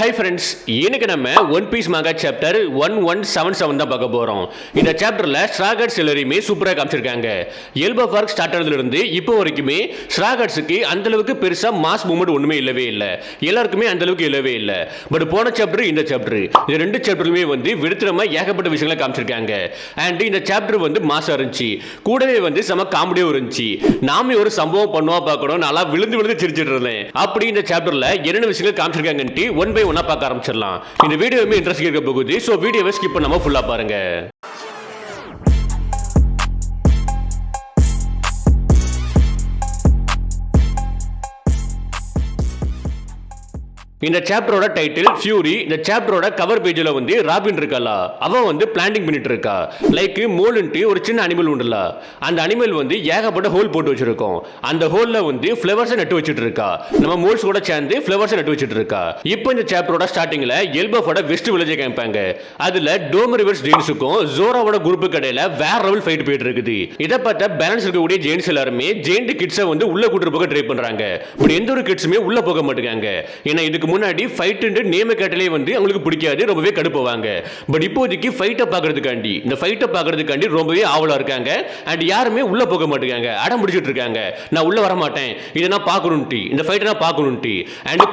Hi friends, இன்னைக்கு நம்ம one piece மங்கா chapter 1177 தான் பார்க்க போறோம். இந்த சாப்டர்ல ஸ்ட்ராகட்ஸ் எல்லாரையுமே சூப்பரா காமிச்சிருக்காங்க. எல்பா ஆர்க் ஸ்டார்ட் ஆனதுல இருந்து இப்போ வரைக்குமே ஸ்ட்ராகட்ஸ்க்கு அந்த அளவுக்கு பெருசா மாஸ் மூவ்மெண்ட் ஒண்ணுமே இல்லவே இல்ல. எல்லாருக்குமே அந்த அளவுக்கு இல்லவே இல்ல. பட் போன சாப்டர் இந்த சாப்டர் இந்த ரெண்டு சாப்டர்லயுமே வந்து விடுத்துறமா ஏகப்பட்ட விஷயங்களை காமிச்சிருக்காங்க. அண்ட் இந்த சாப்டர் வந்து மாசா இருந்துச்சு, கூடவே வந்து செம காமெடியும் இருந்துச்சு. நாமே ஒரு சம்பவம் பண்ணுவா பார்க்கணும், நல்லா விழுந்து விழுந்து சிரிச்சிட்டு இருந்தேன். அப்படி இந்த சாப்டர்ல என்னென்ன விஷயங்கள் காமிச்சிருக்காங்கன்ட்டு ஒன் பை ஒன்னா பார்க்க ஆரம்பிச்சிடலாம். இந்த வீடியோவுமே இன்ட்ரெஸ்டிங் இருக்க போகுது. சோ வீடியோவை ஸ்கிப் பண்ணாம ஃபுல்லா பாருங்க. இந்த சாப்டரோட டைட்டில் ஃபியூரி. இந்த சாப்டரோட கவர் பேஜ்ல வந்து ராபின் இருக்கா, அவ வந்து பிளான்டிங் பண்ணிட்டு இருக்கா. லைக் மோல்ன்ட்டு ஒரு சின்ன அனிமல் உண்டுல, அந்த அனிமல் வந்து ஏகப்பட்ட ஹோல் போட்டு வச்சிருக்கோம். அந்த ஹோல்ல வந்து ஃப்ளவர்ஸ் நட்டு வச்சிட்டு இருக்கா. நம்ம மோல்ஸ் கூட சேர்ந்து ஃப்ளவர்ஸ் நட்டு வச்சிட்டு இருக்கா. இப்போ இந்த சாப்டரோட ஸ்டார்டிங்ல எல்பாஃபோட வெஸ்ட் வில்லேஜ் காமிப்பாங்க. அதுல டோம் ரிவர்ஸ் ஜெயின்ஸுக்கும் ஜோராவோட குரூப்பு கடையில வேற லெவல் ஃபைட் போயிட்டு இருக்குது. இதை பார்த்த பேலன்ஸ் இருக்கக்கூடிய ஜெயின்ஸ் எல்லாருமே ஜெயின்ட் கிட்ஸை வந்து உள்ள கூட்டு போக ட்ரை பண்றாங்க. பட் எந்த ஒரு கிட்ஸுமே உள்ள போக மாட்டேங்காங்க. ஏன்னா இதுக்கு முன்னாடி ஃபைட் நேம கேட்டலே வந்து அவங்களுக்கு பிடிக்காது, ரொம்பவே கடுப்புவாங்க. பட் இப்போதைக்கு ஃபைட்டை பார்க்கறதுக்காண்டி இந்த ஃபைட்டை பார்க்கறதுக்காண்டி ரொம்பவே ஆவலா இருக்காங்க. அண்ட் யாருமே உள்ள போக மாட்டேங்காங்க, அடம் பிடிச்சிட்டு இருக்காங்க. நான் உள்ள வர மாட்டேன், இதை நான் பார்க்கணும்ட்டி, இந்த ஃபைட்டை நான் பார்க்கணும்ட்டி. அண்ட்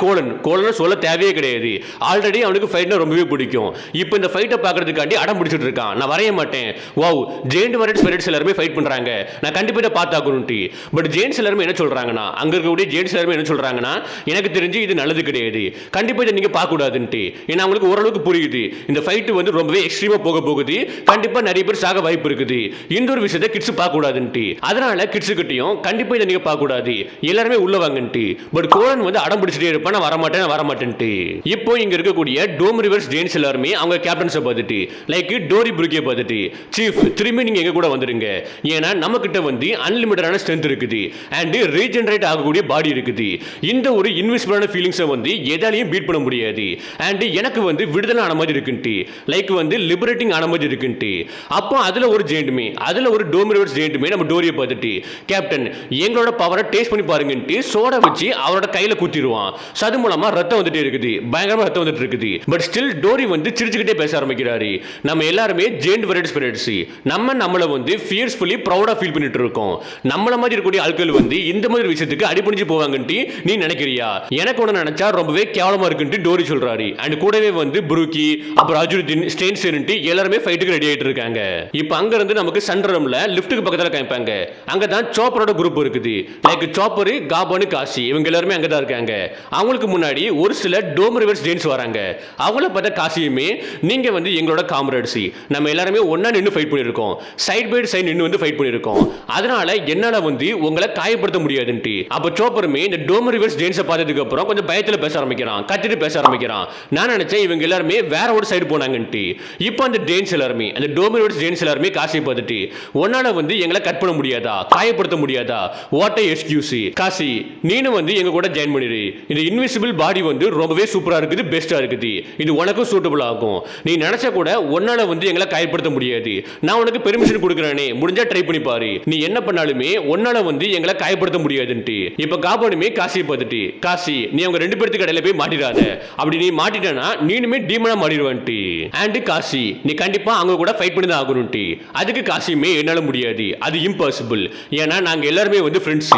கோலன் சொல்ல தேவையே கிடையாது, ஆல்ரெடி அவனுக்கு ஃபைட்னா ரொம்பவே பிடிக்கும். இப்போ இந்த ஃபைட்டை பார்க்கறதுக்காண்டி அடம் பிடிச்சிட்டு இருக்கான். நான் வரைய மாட்டேன். வாவ், ஜெயின்ட் வரட் ஸ்பிரிட்ஸ் எல்லாரும் ஃபைட் பண்றாங்க, நான் கண்டிப்பா இதை பார்த்தாக்கணும்ட்டி. பட் ஜெயின்ஸ் எல்லாரும் என்ன சொல்றாங்கன்னா, அங்க இருக்கக்கூடிய ஜெயின்ஸ் எல்லாரும் என்ன சொல்றாங்கன்னா, எனக்கு தெரிஞ்சு இது நல்லது கிடையாது, கண்டிப்பா இதை நீங்க பார்க்க கூடாதுன்ட்டு. ஏன்னா அவங்களுக்கு ஓரளவுக்கு புரியுது இந்த ஃபைட் வந்து ரொம்பவே எக்ஸ்ட்ரீமா போக போகுது, கண்டிப்பா நிறைய பேர் சாக வாய்ப்பு இருக்குது. இந்த ஒரு விஷயத்தை கிட்ஸ் பார்க்க கூடாதுன்ட்டு. அதனால கிட்ஸ் கிட்டையும் கண்டிப்பா இதை நீங்க பார்க்க கூடாது, எல்லாருமே உள்ள வாங்கன்ட்டு. பட் கோலன் வந்து அடம் பிடிச்சிட்டே இருப்பான், நான் வரமாட்டேன்ட்டு. இப்போ இங்க இருக்கக்கூடிய டோம் ரிவர்ஸ் ஜெயின்ஸ் எல்லாருமே அவங்க கேப்டன்ஸை பார்த்துட்டு, லைக் டோரி புருக்கியை பார்த்துட்டு, சீஃப் திரும்பி நீங்க எங்க கூட வந்துருங்க, ஏன்னா நம்ம கிட்ட வந்து அன்லிமிட்டடான ஸ்ட்ரென்த் இருக்குது அண்ட் ரீஜெனரேட் ஆகக்கூடிய பாடி இருக்குது. இந்த ஒரு இன்விசிபிளான ஃபீலிங்ஸை வந்து எதாலையும் பீட் பண்ண முடியாது. அண்ட் எனக்கு வந்து விடுதலை ஆன மாதிரி இருக்குன்ட்டு, லைக் வந்து லிபரேட்டிங் ஆன மாதிரி இருக்குன்ட்டு. அப்போ அதுல ஒரு ஜெயின்ட்டுமே, அதுல ஒரு டோம் ரிவர்ஸ் ஜெயின்ட்டுமே நம்ம டோரியை பார்த்துட்டு, கேப்டன் எங்களோட பவரை டேஸ்ட் பண்ணி பாருங்கன்ட்டு சோடா வச்சு அவரோட கையில குத்திடுவான். அது மூலமா ரத்தம் வந்துட்டே இருக்குது, பயங்கரமா ரத்தம் வந்துட்டு இருக்குது. பட் ஸ்டில் டோரி வந்து சிரிச்சுக்கிட்டே பேச ஆரம்பிக்கிறாரு. நம்ம எல்லாருமே ஜெயின்ட் வரட் ஸ்பிரிட்ஸ், நம்மள வந்து ஃபியர்ஸ்ஃபுல்லி ப்ரௌடா ஃபீல் பண்ணிட்டு இருக்கோம். நம்மள மாதிரி இருக்கக்கூடிய ஆட்கள் வந்து இந்த மாதிரி விஷயத்துக்கு அடிபணிஞ்சு போவாங்கன்ட்டு நீ நினைக்கிறியா? எனக்கு ஒன்று நினைச்சா ரொம்பவே கேவலமா இருக்குன்ட்டு டோரி சொல்றாரு. அண்ட் கூடவே வந்து புரூக்கி, அப்புறம் அஜுருதீன், ஸ்டெயின்சன்ட்டு எல்லாருமே ஃபைட்டுக்கு ரெடி ஆயிட்டு இருக்காங்க. இப்போ அங்க இருந்து நமக்கு சன்ரம்ல லிஃப்ட்டுக்கு பக்கத்துல காமிப்பாங்க. அங்க தான் சாப்பரோட குரூப் இருக்குது. லைக் சாப்பர், காபானு, காசி, இவங்க எல்லாருமே அங்க தான் இருக்காங்க. அவங்களுக்கு முன்னாடி ஒரு சில டோம் ரிவர்ஸ் ஜெயின்ஸ் வராங்க. அவங்கள பார்த்த காசியுமே, நீங்க வந்து எங்களோட காம்ரேட்ஸ், நம்ம எல்லாருமே ஒண்ணா நின்று ஃபைட் பண்ணிருக்கோம், சைட் பை சைடு நின்று வந்து ஃபைட் பண்ணிருக்கோம், அதனால என்னால வந்து உங்களை காயப்படுத்த முடியாதுன்ட்டு. அப்ப சாப்பருமே இந்த டோம் ரிவர்ஸ் ஜெயின்ஸை பார்த்ததுக்கு அப்புறம் கொஞ்சம் பயத்துல பேச ஆரம்பிக்கிறான், கத்திட்டு பேச ஆரம்பிக்கிறான். நான் நினைச்சேன் இவங்க எல்லாருமே வேற ஒரு சைடு போனாங்கன்ட்டு. இப்போ அந்த ஜெயின்ஸ் எல்லாருமே, அந்த டோம் ரிவர்ஸ் ஜெயின்ஸ் எல்லாருமே காசியை பார்த்துட்டு, உன்னால வந்து எங்களை கட் பண்ண முடியாதா, காயப்படுத்த முடியாதா, வாட் எக்ஸ்கியூஸ், காசி நீனும் வந்து எங்க கூட ஜாயின் பண்ணிடு. இந்த இன்விசிபிள் பாடி வந்து ரொம்பவே சூப்பரா இருக்குது, பெஸ்டா இருக்குது, இது உனக்கும் சூட்டபிள் ஆகும். நீ நினைச்ச கூட உன்னால வந்து எங்களை காயப்படுத்த முடியாது. நான் உனக்கு பெர்மிஷன் கொடுக்குறேனே, முடிஞ்சா ட்ரை பண்ணி பாரு. நீ என்ன பண்ணாலுமே உன்னால வந்து எங்களை காயப்படுத்த முடியாதுன்ட்டு. இப்ப காபானுமே காசியை பார்த்துட்டு, காசி நீ அவங்க ரெண்டு பேருக்கு கடையில போய் மாட்டிடாத, அப்படி நீ மாட்டிட்டனா நீனுமே டீமனா மாறிடுவான்ட்டு. அண்ட் காசி நீ கண்டிப்பா அவங்க கூட ஃபைட் பண்ணி தான் ஆகணும்ட்டு. அதுக்கு காசியுமே என்னால முடியாது, அது இம்பாசிபிள், ஏன்னா நாங்க எல்லாருமே வந்து ஃப்ரெண்ட்ஸ்,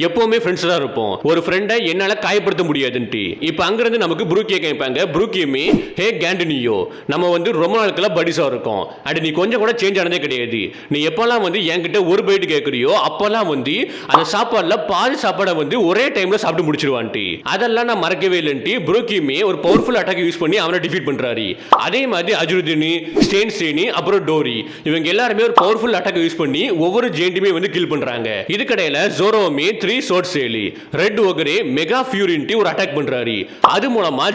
எப்பவுமே ஃப்ரெண்ட்ஸ் தான் இருப்போம், ஒரு ஃப்ரெண்டை என்னால காயப்படுத்த முடியாதுன்ட்டு. இப்போ அங்க இருந்து நமக்கு புரூக்கியை கேட்பாங்க. புரூக்கியுமே, ஹே கேண்டனியோ, நம்ம வந்து ரொம்ப நாட்களா படிஸா இருக்கோம், அண்ட் நீ கொஞ்சம் கூட சேஞ்ச் ஆனதே கிடையாது. நீ எப்பெல்லாம் வந்து என்கிட்ட ஒரு பைட் கேட்கறியோ அப்பெல்லாம் வந்து அந்த சாப்பாடுல பாதி சாப்பாடை வந்து ஒரே டைம்ல சாப்பிட்டு முடிச்சிருவான்ட்டு. அதெல்லாம் நான் மறக்கவே இல்லைன்ட்டு புரூக்கியுமே ஒரு பவர்ஃபுல் அட்டாக் யூஸ் பண்ணி அவனை டிஃபீட் பண்றாரு. அதே மாதிரி அஜுருதீன், ஸ்டெயின்சன், அப்புறம் டோரி, இவங்க எல்லாருமே ஒரு பவர்ஃபுல் அட்டாக் யூஸ் பண்ணி ஒவ்வொரு ஜெயின்ட்டுமே வந்து கில் பண்றாங்க. இதுக்கடையில ஜோரோமே 3 ஷார்ட் சேலி, ரெட் ஓகரே, மெகா ஃபியூரின்ட்டு ஒரு அட்டாக் பண்றாரு. அது மூலமா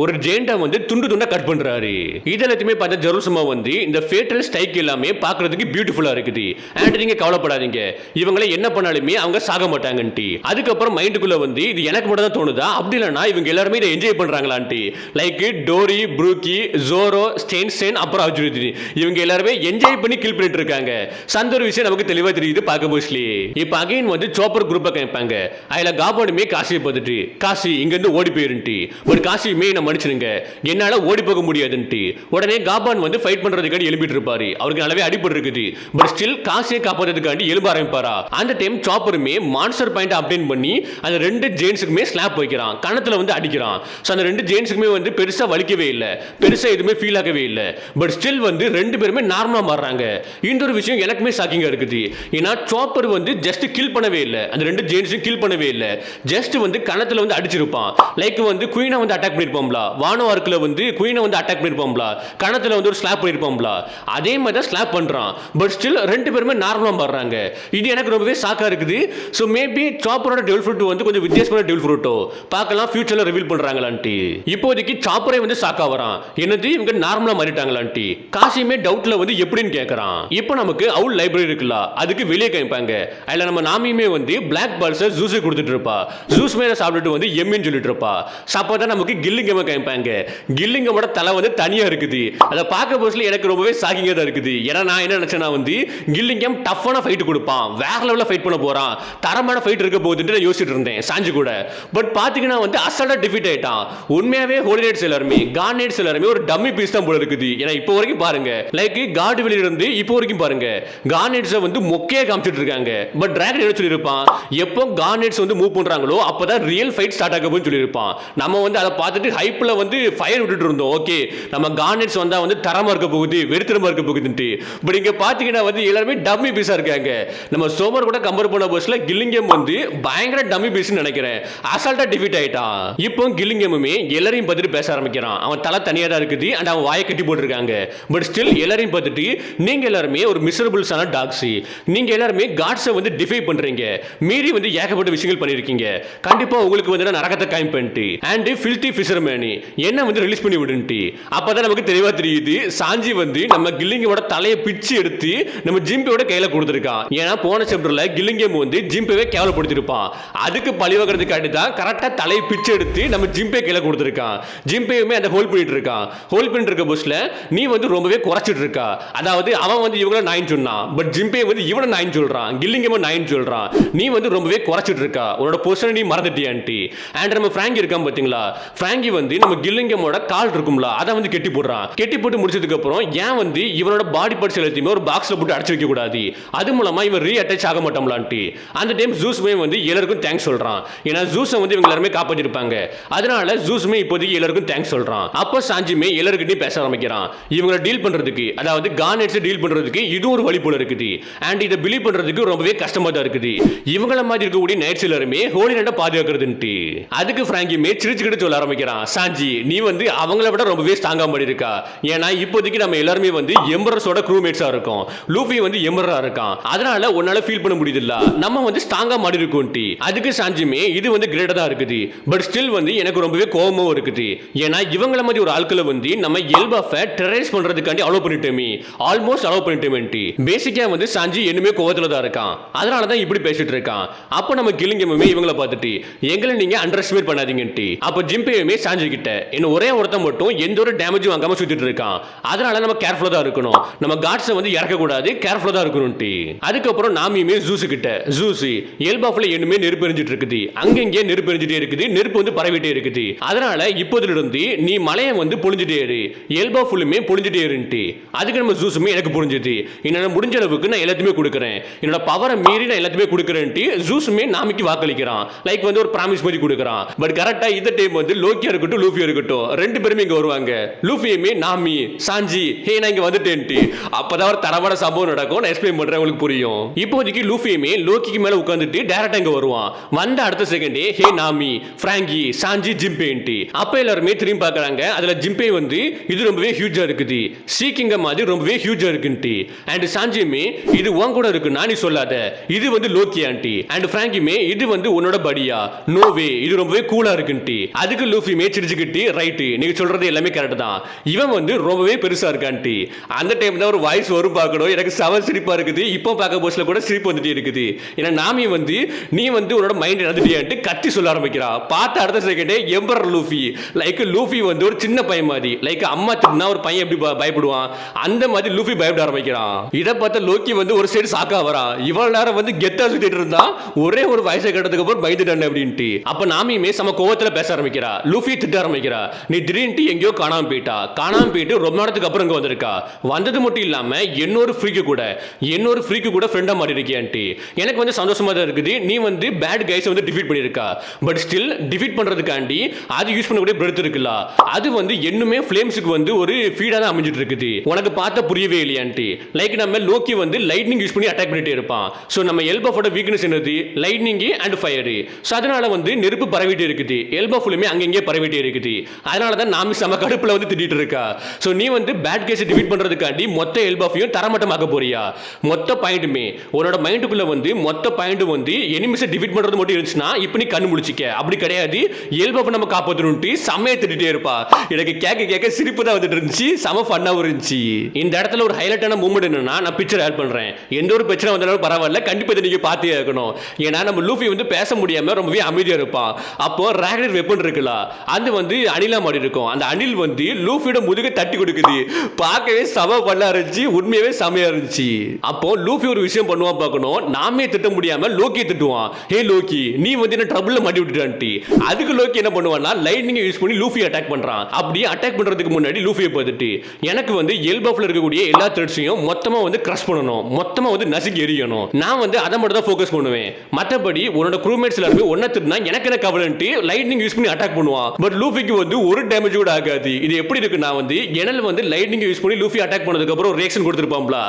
ஒரு ஜெயின்ட்டை வந்து துண்டு துண்டா கட் பண்றாரு. இதெல்லாத்தையுமே பார்த்த ஜெருசமா வந்து இந்த ஃபேட்டல் ஸ்ட்ரைக் எல்லாமே பார்க்கிறதுக்கு பியூட்டிஃபுல்லா இருக்குது. அண்ட் நீங்க கவலைப்படாதீங்க, இவங்களை என்ன பண்ணாலுமே அவங்க சாக மாட்டாங்கன்ட்டு. அதுக்கப்புறம் மைண்டுக்குள்ள வந்து இது எனக்கு மட்டும் தான் தோணுதா, அப்படி இல்லைன்னா இவங்க இவங்க எல்லாருமே இதை என்ஜாய் பண்றாங்களான்ட்டு. லைக் டோரி, ப்ரூக்கி, ஜோரோ, ஸ்டெயின்சன், அப்புறம் அஜுருதி இவங்க எல்லாருமே என்ஜாய் பண்ணி கில் பண்ணிட்டு இருக்காங்க. சந்தோர் விஷயம் நமக்கு தெளிவா தெரியுது பார்க்க போஸ்ட்லி. இப்போ அகைன் வந்து சோப்பர் குரூப்பை கேட்பாங்க. அதில் காபானுமே காசியை பார்த்துட்டு காசி இங்க இருந்து ஓடி போயிருந்துட்டு ஒரு காசியுமே என்ன மன்னிச்சிடுங்க என்னால ஓடி போக முடியாதுன்ட்டு உடனே காபான் வந்து ஃபைட் பண்றதுக்காண்டி எழுப்பிட்டு இருப்பாரு. அவருக்கு நல்லாவே அடிபட்டு இருக்குது. பட் ஸ்டில் காசியை காப்பாத்துறதுக்காண்டி எழும்ப ஆரம்பிப்பாரா. அந்த டைம் சாப்பருமே மான்ஸ்டர் பாயிண்ட் அப்டேட் பண்ணி அந்த ரெண்டு ஜெயின்ஸுக்குமே ஸ்லாப் வைக்கிறான். கணத்துல வந்து அடிக்கிறான். அந்த ரெண்டு ஜெயின்ஸுக்குமே வந்து பெருசா வலிக்கவே இல்லை, பெருசா எதுவுமே ஃபீல் ஆகவே இல்லை. பட் ஸ்டில் வந்து ரெண்டு பேருமே நார்மலா மாறுறாங்க. இந்த ஒரு விஷயம் எனக்குமே ஷாக்கிங்கா இருக்குது. ஏன்னா சாப்பர் வந்து ஜஸ்ட் கில் பண்ணவே இல்லை, அந்த ரெண்டு ஜெயின்ஸையும் கில் பண்ணவே இல்லை, ஜஸ்ட் வந்து கணத்துல வந்து அடிச்சிருப்பான். லைக் வந்து குயினை வந்து அட்டாக் பண்ணிருப்போம்ல, வானோ ஆர்க்ல வந்து குயினை வந்து அட்டாக் பண்ணிருப்போம்ல, கணத்துல வந்து ஒரு ஸ்லாப் பண்ணிருப்போம்ல, அதே மாதிரி தான் ஸ்லாப் பண்றான். பட் ஸ்டில் ரெண்டு பேருமே நார்மலா மாறுறாங்க. இது எனக்கு ரொம்பவே ஷாக்கா இருக்குது. ஸோ மேபி சாப்பரோட டெவில் ஃப்ரூட் வந்து கொஞ்சம் வித்தியாசமான டெவில் ஃப்ரூட்டோ பார்க்கலாம், ஃபியூச்சர்ல ரிவீல் பண்றாங்களான்ட்டு. இப்போதைக்கு சாப்பரே வந்து ஷாக்கா வரான். என்னது இவங்க நார்மலா மாறிட்டாங்களான்ட்டு. காசியுமே டவுட்ல வந்து எப்படின்னு கேட்கறான். இப்போ நமக்கு அவுல் லைப்ரரி இருக்குல்ல, அதுக்கு வெளியே கேட்பாங்க. அதுல நம்ம நாமியுமே வந்து பிளாக் பால்ஸ் ஜூஸ் கொடுத்துட்டு இருப்பா. ஜூஸ் மேல சாப்பிட்டுட்டு வந்து எம்மின்னு சொல்லிட்டு இருப்பா. அப்பதான் நமக்கு கில்லிங்கமா கேட்பாங்க. கில்லிங்கமோட தலை வந்து தனியா இருக்குது. அதை பார்க்க போஸ்ட்ல எனக்கு ரொம்பவே ஷாக்கிங்கா தான் இருக்குது. ஏன்னா நான் என்ன நினைச்சேன்னா வந்து கில்லிங்கம் டஃப்பான ஃபைட் கொடுப்பான், வேற லெவல்ல ஃபைட் பண்ண போறான், தரமான ஃபைட் இருக்க போகுதுன்னு நான் யோசிச்சுட்டு இருந்தேன் சாஞ்சு கூட. பட் பாத்தீங்கன்னா வந்து அசால்ட்டா டிஃபீட் ஆயிட்டான். உண்மையாவே ஹோலி நைட்ஸ் எல்லாருமே காட் நைட்ஸ் எல்லாருமே ஒரு டம்மி பீஸ் தான் போல இருக்குது. ஏன்னா இப்போ வரைக்கும் பாருங்க, லைக் காட் வெளியில இருந்து இப்போ வரைக்கும் பாருங்க காட் நைட்ஸ் வந்து மொக்கையா காமிச்சிட்டு இருக்காங்க. பட் டிராகன் என்ன சொல்லியிருப்பான், எப்போ காட் நைட்ஸ் வந்து மூவ் பண்றாங்களோ அப்பதான் ரியல் ஃபைட் ஸ்டார்ட் ஆக போகுதுன்னு சொல்லியிருப்பான். நம்ம வந்து அதை பார்த்துட்டு ஹைப்ல வந்து ஃபயர் விட்டுட்டு இருந்தோம். ஓகே நம்ம காட் நைட்ஸ் வந்தா வந்து தரமா இருக்க போகுது, வெறித்தனமா இருக்க போகுதுன்ட்டு. பட் இங்க பாத்தீங்கன்னா வந்து எல்லாருமே டம்மி பீஸா இருக்காங்க. நம்ம சோமர் கூட கம்பேர் பண்ண போஸ்ட்ல கில்லிங்கம் வந்து பயங்கர டம்மி பீஸ் நினைக்கிறேன். அசால்ட்டா டிஃபீட் ஆயிட்டான். இப்போ கில்லிங்கமுமே எல்லாரையும் பார்த்துட்டு பேச ஆரம்பிக்கிறான். அவன் தலை தனியா தான் இருக்குது அண்ட் அவன் வாயை கட்டி போட்டுருக்காங்க. பட் ஸ்டில் எல்லாரையும் பார்த்துட்டு நீங்க எல்லாருமே ஒரு மிசரபிள்ஸான டாக்ஸ், நீங்க எல்லாருமே காட்ஸை வந்து டிஃபை பண்றீங்க, மீறி வந்து ஏகப்பட்ட விஷயங்கள் பண்ணிருக்கீங்க, கண்டிப்பா உங்களுக்கு வந்து நரகத்தை காயம் பண்ணிட்டு அண்ட் ஃபில்தி ஃபிஷர்மேன் என்ன வந்து ரிலீஸ் பண்ணி விடுன்ட்டு. அப்பதான் நமக்கு தெளிவா தெரியுது சாஞ்சி வந்து நம்ம கில்லிங்கோட தலையை பிச்சு எடுத்து நம்ம ஜிம்பேவோட கையில கொடுத்துருக்கான். ஏன்னா போன சாப்டர்ல கில்லிங்கம் வந்து ஜிம்பேவே கேவலப்படுத்திருப்பான். அதுக்கு பழிவாகிறதுக்காண்டி தான் கரெக்டா தலையை பிச்சு எடுத்து நம்ம ஜிம்பே கையில கொடுத்துருக்கான். ஜிம்பேயுமே அந்த ஹோல் பண்ணிட்டு இருக்கான். ஹோல் பண்ணிட்டு இருக்க போஸ்ட்ல நீ வந்து ரொம்பவே குறைச்சிட்டு இருக்கா. அதாவது அவன் வந்து இவங்கள நாயின் சொன்னான், பட் ஜிம்பே வந்து இவனை நாயின் சொல்றான், கில்லிங்கம் நாயின் சொல்றான். நீ வந்து ரொம்பவே குறைச்சிட்டு இருக்கா, உன்னோட பொசிஷனை நீ மறந்துட்டியான்ட்டி. அண்ட் நம்ம ஃப்ராங்கி இருக்கான் பாத்தீங்களா, ஃப்ராங்கி வந்து நம்ம கில்லிங்கமோட கால் இருக்கும்ல அதை வந்து கெட்டி போடுறான். கெட்டி போட்டு முடிச்சதுக்கு அப்புறம் ஏன் வந்து இவனோட பாடி பார்ட்ஸ் எல்லாத்தையுமே ஒரு பாக்ஸ்ல போட்டு அடைச்சு வைக்க கூடாது, அது மூலமா இவன் ரீ அட்டாச் ஆக மாட்டோம்லான்ட்டு. அந்த டைம் ஜூஸ்மே வந்து எல்லாருக்கும் தேங்க்ஸ் சொல்றான். ஏன்னா ஜூஸை வந்து இவங்க எல்லாருமே காப்பாற்றிருப்பாங்க. அதனால ஜூஸ்மே இப்போதைக்கு எல்லாருக்கும் தேங்க்ஸ் சொல்றான். அப்போ சாஞ்சிமே எல்லாருக்கிட்டையும் பேச ஆரம்பிக்கிறான். இவங்களை டீல் பண்றதுக்கு, அதாவது கார்னெட்ஸ் டீல் பண்றதுக்கு இது ஒரு வழி போல இருக்குது. அண்ட் இதை பிலீவ் பண்றதுக்கு ரொம்பவே கஷ்டமா தான் இருக்குது. இவங்கள மாதிரி இருக்கக்கூடிய நைட்ஸ் எல்லாருமே ஹோலி நைட்டை பாதுகாக்கிறதுன்ட்டு. அதுக்கு ஃப்ராங்கியுமே சிரிச்சுக்கிட்டு சொல்ல ஆரம்பிக்கிறான், சாஞ்சி நீ வந்து அவங்கள விட ரொம்பவே ஸ்ட்ராங்கா மாதிரி இருக்கா. ஏன்னா இப்போதைக்கு நம்ம எல்லாருமே வந்து எம்பரஸோட க்ரூமேட்ஸா இருக்கோம், லூஃபி வந்து எம்பரா இருக்கான், அதனால உன்னால ஃபீல் பண்ண முடியுதுல்ல, நம்ம வந்து ஸ்ட்ராங்கா மாறி இருக்கோம்ட்டி. அதுக்கு சாஞ்சிமே இது வந்து கிரேட்டா தான் இருக்குது. பட் ஸ்டில் வந்து எனக்கு ரொம்பவே கோபமும் இருக்குது. ஏன்னா இவங்கள மாதிரி ஒரு ஆட்களை வந்து நம்ம எல்பாஃபை டெரரைஸ் பண்றதுக்காண்டி அலோவ் பண்ணிட்டோமே, ஆல்மோஸ்ட் அலோவ் பண்ணிட்டோமேன்ட்டி. பேசிக்கா வந்து சாஞ்சி என்னமே கோவத்துல தான் இருக்கான், அதனால தான் இப்படி பேசிட்டு இருக்கான். அப்போ நம்ம கில்லிங்கமே இவங்கள பார்த்துட்டு எங்களை நீங்க அண்டர் எஸ்டிமேட் பண்ணாதீங்கன்ட்டி. அப்போ ஜிம்பேயுமே சாஞ்சி கிட்ட இன்னும் ஒரே ஒருத்தன் மட்டும் எந்த ஒரு டேமேஜும் வாங்காம சுத்திட்டு இருக்கான், அதனால நம்ம கேர்ஃபுல்லா தான் இருக்கணும், நம்ம காட்ஸை வந்து இறக்க கூடாது, கேர்ஃபுல்லா தான் இருக்கணும்ட்டி. அதுக்கப்புறம் நாமியுமே ஜூஸ் கிட்ட, ஜூஸ் எல்பாஃப்ல என்னமே நெருப்பு எரிஞ்சிட்டு இருக்குது, அங்கங்கே நெருப்பு எரிஞ்சிட்டே இருக்குது, நெருப்பு வந்து பரவிட்டே இருக்குது, அதனால இப்போதுல இருந்து நீ மலையை வந்து பொழிஞ்சிட்டே இரு, எல்பாஃபுல்லுமே பொழிஞ்சிட்டே இருந்துட்டு. அதுக்கு நம்ம ஜூஸுமே எனக்கு புரிஞ்சுது, என்னோட முடிஞ்ச அளவுக்கு நான் எல்லாத்தையுமே கொடுக்குறேன், என்னோட பவரை மீறி நான் எல்லாத்தையுமே கொடுக்குறேன்ட்டு ஜூஸுமே நாமிக்கு வாக்களிக்கிறான். லைக் வந்து ஒரு ப்ராமிஸ் மாதிரி கொடுக்குறான். பட் கரெக்டா இந்த டைம் வந்து லோக்கியா இருக்கட்டும் லூஃபியா இருக்கட்டும் ரெண்டு பேருமே இங்க வருவாங்க. லூஃபியுமே நாமி சாஞ்சி ஹே நான் இங்க வந்துட்டேன்ட்டு. அப்பதான் ஒரு தரமான சம்பவம் நடக்கும், நான் எக்ஸ்பிளைன் பண்றேன் உங்களுக்கு புரியும். இப்போதைக்கு லூஃபியுமே லோக்கிக்கு மேல உட்கார்ந்துட்டு டைரக்டா இங்க வருவான். வந்த அடுத்த செகண்டே ஹே நாமி ஃப்ராங்கி சாஞ்சி ஜிம்பேன்ட்டு. அப்ப எல்லாருமே திரும்பி பார்க்கறாங்க. அதுல ஜிம்பே வந்து இது ரொம்பவே ஹியூஜா இருக்குது, சீக்கிங்க மாதிரி ரொம்பவே ஹியூஜா இருக்குன்ட்டு. அண்ட் சாஞ்சியுமே இது உன் கூட இருக்குன்னா நீ சொல்லாத, இது வந்து லோக்கியான்ட்டி. அண்ட் ஃப்ராங்கியுமே இது வந்து உன்னோட படியா, நோவே இது ரொம்பவே கூலா இருக்குன்ட்டு. அதுக்கு லூஃபியுமே சிரிச்சுக்கிட்டு ரைட்டு நீங்க சொல்றது எல்லாமே கரெக்ட் தான், இவன் வந்து ரொம்பவே பெருசா இருக்கான்ட்டு. அந்த டைம் தான் ஒரு வாய்ஸ் வரும் பார்க்கணும், எனக்கு சவ சிரிப்பா இருக்குது. இப்போ பார்க்க போஸ்ட்ல கூட சிரிப்பு வந்துட்டே இருக்குது. ஏன்னா நாமி வந்து நீ வந்து உன்னோட மைண்ட் நடந்துட்டியான்ட்டு கத்தி சொல்ல ஆரம்பிக்கிறா. பார்த்த அடுத்த செகண்டே எம்பரர் லூஃபி லைக் லூஃபி வந்து ஒரு சின்ன பையன் மாதிரி லைக் அம்மா திட்டினா ஒரு பையன் எப்படி பயப்படுவான் அந்த மாதிரி லூஃபி பயப்பட ஆரம்பிக்கிறான். இதை பார்த்த லோக்கி வந்து ஒரு சைடு சாக்கா வரான். இவ்வளவு நேரம் வந்து கெத்தா சுத்திட்டு இருந்தா ஒரே ஒரு வயசை கட்டதுக்கு அப்புறம் பயந்துட்டான் அப்படின்ட்டு. அப்ப நாமியுமே சம கோவத்துல பேச ஆரம்பிக்கிறா. லூஃபி திட்ட ஆரம்பிக்கிறா. நீ திடீர்னு எங்கேயோ காணாம போயிட்டு ரொம்ப நேரத்துக்கு அப்புறம் இங்க வந்திருக்கா. வந்தது மட்டும் இல்லாம இன்னொரு ஃப்ரீக்கு கூட ஃப்ரெண்டா மாறி இருக்கியான்ட்டு. எனக்கு வந்து சந்தோஷமா தான் இருக்குது. நீ வந்து பேட் கைஸ் வந்து டிஃபீட் பண்ணிருக்கா. பட் ஸ்டில் டிஃபீட் பண்றதுக்காண்டி அது யூஸ் பண்ணக்கூடிய பிரெத் இருக்குல்ல அது வந்து இன்னுமே ஃப்ளேம்ஸ்க்கு வந்து ஒரு ஃபீடா தான் அமைஞ்சிட்டு இருக்குது. உனக்கு பார்த்தா புரியவே இல்லையான்ட்டு. லைக் நம்ம லோக்கி வந்து லைட்னிங் யூஸ் பண்ணி அட்டாக் பண்ணிட்டே இருப்பான். சோ நம்ம எல்பாஃபோட வீக்னஸ் என்னது லைட்னிங் அண்ட் ஃபயர். சோ அதனால வந்து நெருப்பு பரவிட்டே இருக்குது. எல்பா ஃபுல்லுமே அங்கங்கே பரவிட்டே இருக்குது. அதனால தான் நாம சம கடுப்புல வந்து திட்டிட்டு இருக்கா. சோ நீ வந்து பேட் கேஸ் டிஃபீட் பண்றதுக்காண்டி மொத்த எல்பாஃபையும் தரமட்டமாக்க போறியா? மொத்த பாயிண்ட்டுமே உன்னோட மைண்டுக்குள்ள வந்து மொத்த பாயிண்ட் வந்து எனிமிஸை டிஃபீட் பண்றது மட்டும் இருந்துச்சுன்னா இப்போ நீ கண்ணு முடிச்சிக்க. அப்படி கிடையாது. எல்பாஃபை நம்ம காப்பாற்றணும்ட்டு செம்மையை திட்டிட்டே இருப்பா. எனக்கு கேட்க சிரிப்பு தான் வந்துட்டு இருந்துச்சு. செம ஃபன்னாகவும் இருந்துச்சு. இந்த இடத்துல ஒரு ஹைலைட்டான மூமெண்ட் என்னன்னா நான் பிக்சர் ஆட் பண்றேன். எந்த ஒரு பிரச்சனை வந்தாலும் பரவாயில்ல கண்டிப்பா இதை நீங்க பார்த்தே இருக்கணும். ஏன்னா நம்ம லூஃபி வந்து பேச முடியாம ரொம்பவே அமைதியா இருப்பான். அப்போ ராகனர் வெப்பன் இருக்குல்ல அது வந்து அணிலா மாதிரி இருக்கும். அந்த அணில் வந்து லூஃபியோட முதுகை தட்டி கொடுக்குது. பார்க்கவே செம பண்ணா இருந்துச்சு. உண்மையாவே செமையா இருந்துச்சு. அப்போ லூஃபி ஒரு விஷயம் பண்ணுவான் பார்க்கணும். நாமே திட்ட முடியாம லோக்கியை திட்டுவான். ஹே லோக்கி நீ வந்து என்ன ட்ரபிள்ல மாட்டி விட்டுட்டான்ட்டு. அதுக்கு லோக்கி என்ன பண்ணுவான்னா லைட்னிங் யூஸ் பண்ணி லூஃபி அட்டாக் பண்றான். அப்படி அட்டாக் பண்றதுக்கு முன்னாடி லூஃபியை பார்த்துட்டு எனக்கு வந்து எல்பாஃப்ல இருக்கக்கூடிய எல்லா த்ரெட்ஸையும் மொத்தமா வந்து கிரஷ் பண்ணணும். மொத்தமா வந்து நசுக்கி எரியணும். நான் வந்து அதை மட்டும் தான் ஃபோக்கஸ் பண்ணுவேன். மற்றபடி உன்னோட க்ரூமேட்ஸ் எல்லாருமே ஒன்ன திட்டினா எனக்கு என்ன கவலைன்ட்டு லைட்னிங் யூஸ் பண்ணி அட்டாக் பண்ணுவான். பட் லூஃபிக்கு வந்து ஒரு டேமேஜ் கூட ஆகாது. இது எப்படி இருக்குன்னா வந்து எனல் வந்து லைட்னிங் யூஸ் பண்ணி லூஃபி அட்டாக் பண்ணதுக்கு அப்புறம் ரியாக்ஷன் கொடுத்துருப்பாம்ல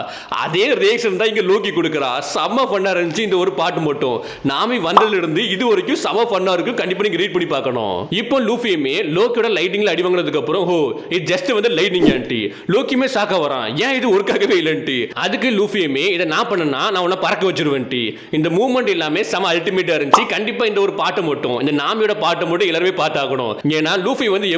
அதே ரியாக்ஷன் தான் இங்க லோக்கி கொடுக்குறா. செம்ம ஃபன்னா இருந்துச்சு இந்த ஒரு பாட்டு மட்டும். நாமி வந்ததுல இருந்து இது வரைக்கும் செம ஃபன்னா இருக்கு. கண்டிப்பா நீங்க ரீட் பண்ணி பார்க்கணும். இப்போ லூஃபியுமே லோக்கியோட லைட்டிங்ல அடி வாங்கினதுக்கு அப்புறம் ஹோ இது ஜஸ்ட் வந்து லைட்னிங் ஆன்ட்டி. லோக்கியுமே சாக்க வரான். ஏன் இது ஒர்க் ஆகவே இல்லைன்ட்டு. அதுக்கு லூஃபியுமே இதை நான் பண்ணனா நான் உன்னை பறக்க வச்சிருவேன்ட்டு. இந்த மூவ்மெண்ட் எல்லாமே செம அல்டிமேட்டா இருந்துச்சு. கண்டிப்பா இந்த ஒரு பாட்டு மட்டும் இந்த நாமியோட பாட்டு மட்டும் எல்லாருமே பார்த்தாகணும். ஏன்னா லூஃபி வந்து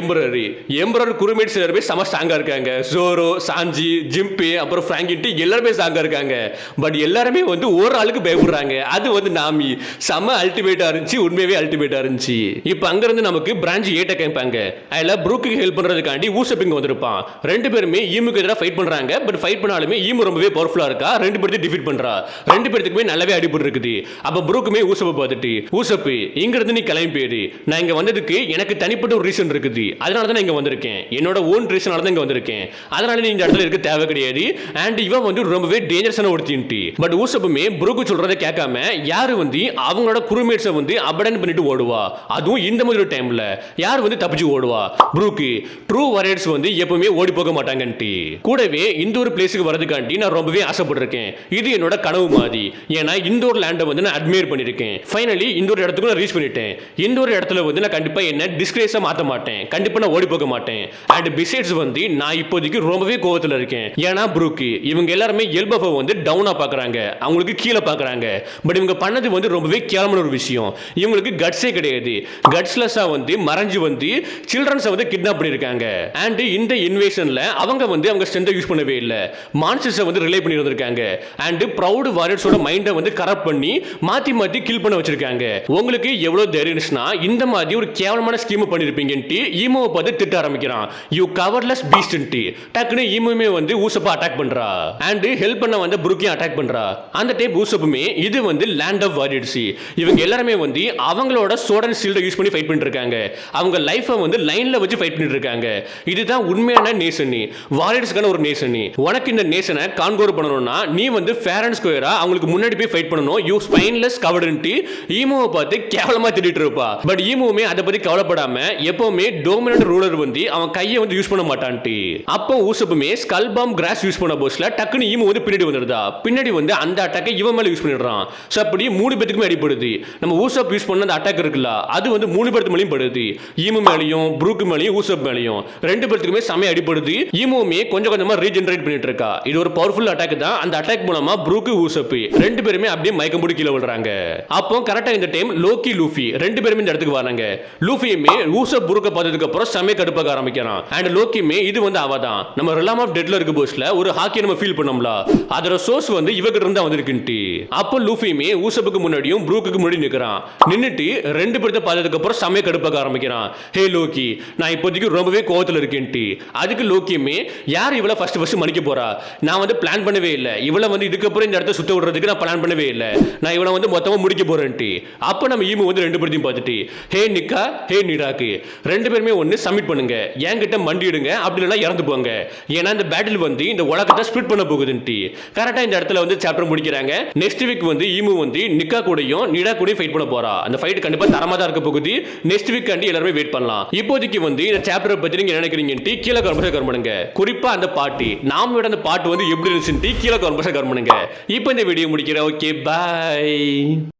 எம்பரர் குருமேட்ஸ் எல்லாருமே செம ஸ்ட்ராங்கா இருக்காங்க. ஜோரோ சாஞ்சி ஜிம்பே அப்புறம் பிராங்கின்ட்டு எல்லாருமே ஸ்ட்ராங்கா இருக்காங்க. பட் எல்லாருமே வந்து ஒரு ஆளுக்கு பயப்படுறாங்க. அது வந்து நாமி செம அல்டிமேட்டா இருந்துச்சு. உண்மையாவே அல்டிமேட்டா இருந்துச்சு. இப்போ அங்க இருந்து நமக்கு பிரான்ச் 8 கேட்பாங்க. அதுல ப்ரூக்கு ஹெல்ப் பண்றதுக்காண்டி ஊசப்பிங் வந்திருப்பான். ரெண்டு பேருமே ஈமுக்கு எதிராக ஃபைட் பண்றாங்க. பட் ஃபைட் பண்ணாலுமே ஈமு ரொம்பவே பவர்ஃபுல்லா இருக்கா. ரெண்டு பேர்த்தையும் டிஃபீட் பண்றா. ரெண்டு பேர்த்துக்குமே நல்லாவே அடிபட்டு இருக்குது. அப்ப ப்ரூக்குமே ஊசப்பை பார்த்துட்டு ஊசப்பு இங்க இருந்து நீ கிளம்பி போயிரு. நான் இங்க வந்ததுக்கு எனக்கு தனிப்பட்ட ஒரு ரீசன் இருக்குது. அதனால தான் இங்க வந்திருக்கேன். என்னோட ஓன் ரீசனால தான் இங்க வந்திருக்கேன். அதனால நீ இந்த இடத்துல இருக்க தேவை கிடையாது. அண்ட் இவன் வந்து ரொம்பவே டேஞ்சரஸான ஒருத்தின்ட்டு. பட் ஊசப்புமே ப்ரூக்கு சொல்றதை கேட்காம யாரு வந்து அவங்களோட குருமேட்ஸை வந்து அபடன் பண்ணிட்டு ஓடுவா. அதுவும் இந்த மாதிரி டைம்ல யார் வந்து தப்பிச்சு ஓடுவா? ப்ரூக்கு. ட்ரூ வாரியர்ஸ் வந்து எப்பவுமே ஓடி போக மாட்டாங்கன்ட்டு. கூடவே இந்த ஒரு பிளேஸுக்கு வரதுக்காண்டி நான் ரொம்பவே ஆசைப்பட்டிருக்கேன். இது என்னோட கனவு மாதிரி. ஏன்னா இந்த ஒரு லேண்டை வந்து நான் அட்மையர் பண்ணிருக்கேன். ஃபைனலி இந்த ஒரு இடத்துக்கு நான் ரீச் பண்ணிட்டேன். இந்த ஒரு இடத்துல வந்து நான் கண்டிப்பா என்ன டிஸ்கிரேஸா மாத்த மாட்டேன். கண்டிப்பா நான் ஓடி போக மாட்டேன். அண்ட் பிசைட்ஸ் வந்து நான் இப்போதைக்கு ரொம்பவே கோவத்துல இருக்கேன். ஏன்னா ப்ரூக்கு இவங்க எல்லாருமே எல்பாஃபை வந்து டவுனா பாக்குறாங்க. அவங்களுக்கு கீழே பாக்குறாங்க. பட் இவங்க பண்ணது வந்து ரொம்பவே கேவலமான ஒரு விஷயம். இவங்களுக்கு கட்ஸே கிடையாது. கட்ஸ்லெஸ்ஸா வந்து மறைஞ்சு வந்து சில்ட்ரன்ஸை வந்து கிட்னாப் பண்ணிருக்காங்க. அண்ட் இந்த இன்வேஷன்ல அவங்க வந்து அவங்க ஸ்ட்ரென்த்தை யூஸ் பண்ணவே இல்லை. மான்ஸ்டர்ஸை வந்து ரிலே பண்ணி வந்திருக்காங்க. அண்ட் ப்ரௌட் வாரியர்ஸோட மைண்டை வந்து கரப்ட் பண்ணி மாத்தி மாத்தி கில் பண்ண வச்சிருக்காங்க. உங்களுக்கு எவ்வளவு தைரியம்னா இந்த மாதிரி ஒரு கேவலமான ஸ்கீம் பண்ணிருப்பீங்கன்ட்டு ஈமோவை பார்த்து திட்ட ஆரம்பிக்கிறான். யூ கவர்லெஸ் பீஸ்ட்ன்ட்டு. டக்குன்னு ஈமோவே வந்து ஊசப்பா அட்டாக் பண்றா. அண்ட் ஹெல்ப் பண்ண வந்து புருக்கியும் அட்டாக் பண்றா. அந்த டைப் ஊசப்புமே இது வந்து லேண்ட் ஆஃப் வாரியர்ஸ். இவங்க எல்லாருமே வந்து அவங்களோட சோட் அண்ட் ஷீல்டை யூஸ் பண்ணி ஃபைட் பண்ணிட்டு இருக்காங்க. அவங்க லைஃபை வந்து லைன்ல வச்சு ஃபைட் பண்ணிட்டு இருக்காங்க. இதுதான் உண்மையான நேஷன். வாரியர்ஸ்க்கான ஒரு நேஷன். உனக்கு இந்த நேஷனை கான்கோர் பண்ணணும்னா நீ வந்து ஃபேர் அண்ட் ஸ்கொயரா அவங்களுக்கு முன்னாடி போய் ஃபைட் பண்ணணும். யூ ஸ்பைன்லெஸ் கவர்டுன்ட்டு ஈமோவை பார்த்து கேவலமா திட்டிட்டு இருப்பா. பட் ஈமோவுமே அதை பத்தி கவலைப்படாம எப்பவுமே டோமினன்ட் ரூலர் வந்து அவன் கையை வந்து யூஸ் பண்ண மாட்டான்ட்டு. அப்போ ஊசப்புமே ஸ்கல் பாம் கிராஸ் யூஸ் பண்ண போஸ்ட்ல டக்குன்னு ஈமோ வந்து பின்னாடி வந்துடுதா. பின்னாடி வந்து அந்த அட்டாக்கை இவன் மேல யூஸ் பண்ணிடுறான். சோ அப்படி 3 பேத்துக்குமே அடிப்படுது. நம்ம ஊசப் யூஸ் பண்ண அந்த அட்டாக் இருக்குல்ல அது வந்து 3 பேருக்கு மேலயும் படுது. ஈமு மேலயும் ப்ரூக்கு மேலயும் ஊசப் மேலயும் 2 பேத்துக்குமே செமையா அடிப்படுது. ஈமோவுமே கொஞ்சம் கொஞ்சமா ரீஜெனரேட் பண்ணிட்டு இருக்கா. இது ஒரு பவர்ஃபுல் அட்டாக் தான். அந்த அட்டாக் மூலமா ப்ரூக்கு ஊசப் 2 பேருமே அப்படியே மயக்கம் போட்டு கீழே விழுறாங்க. அப்போ கரெக்டா இந்த டைம் லோக்கி லூஃபி 2 பேருமே இந்த இடத்துக்கு வராங்க. லூஃபியுமே ஊசப் ப்ரூக்க பார்த்ததுக்கு அப்புறம் செமையா கடுப்பாக ஆரம்பிக்கிறான். அண்ட் லோக்கியுமே இது வந்து அவதான் நம்ம ரிலாம் ஆஃப் டெட்ல இருக்க போஸ்ட்ல ஒரு ஹாக்கி நம்ம ஃபீல் பண்ணோம்ல அதோட சோர்ஸ் வந்து இவகிட்ட இருந்து வந்திருக்குன்ட்டு. அப்போ லூஃபியுமே ஊசப்புக்கு முன்னாடியும் ப்ரூக்கு முன்னாடி நிக்கிறான். நின்னுட்டு 2 பேர்த்த பார்த்ததுக்கு அதுக்கப்புறம் செம்மைய கடுப்பாக்க ஆரம்பிக்கிறான். ஹே லோக்கி, நான் இப்போதைக்கு ரொம்பவே கோவத்துல இருக்கேன்ட்டு. அதுக்கு லோக்கியுமே யார் இவளை ஃபர்ஸ்ட் மன்னிக்க போறா? நான் வந்து பிளான் பண்ணவே இல்லை. இவளை வந்து இதுக்கப்புறம் இந்த இடத்த சுத்த விடுறதுக்கு நான் பிளான் பண்ணவே இல்லை. நான் இவளை வந்து மொத்தமா முடிக்க போறேன்ட்டு. அப்ப நம்ம ஈமு வந்து ரெண்டு பேரையும் பார்த்துட்டு, ஹே நிக்கா, ஹே நிடாக்கு, ரெண்டு பேருமே ஒன்று சப்மிட் பண்ணுங்க, என்கிட்ட மண்டிடுங்க, அப்படி இல்லைனா இறந்து போங்க. ஏன்னா இந்த பேட்டில் வந்து இந்த உலகத்தை ஸ்பிளிட் பண்ண போகுதுன்ட்டு. கரெக்டா இந்த இடத்துல வந்து சாப்டர் முடிக்கிறாங்க. நெக்ஸ்ட் வீக் வந்து ஈமு வந்து நிக்கா கூடயும் நிடா கூடயும் ஃபைட் பண்ண போறா. அந்த ஃபைட் கண்டிப்பா தரமா தான் இருக்க போகுது. நெக்ஸ்ட் வீக் கண்டி எல்லாருமே வெயிட் பண்ணலாம். இப்போதைக்கு வந்து இந்த சாப்டரை பத்தி நீங்க நினைக்கிறீங்கன்ட்டு கீழே கமெண்ட் பண்ணுங்க. குறிப்பா அந்த பாட்டு நாமோட அந்த பாட்டு வந்து எப்படி இருந்துச்சுன்ட்டு கீழே கமெண்ட் பண்ணுங்க. இப்போ இந்த வீடியோ முடிக்கிறேன். Okay, by.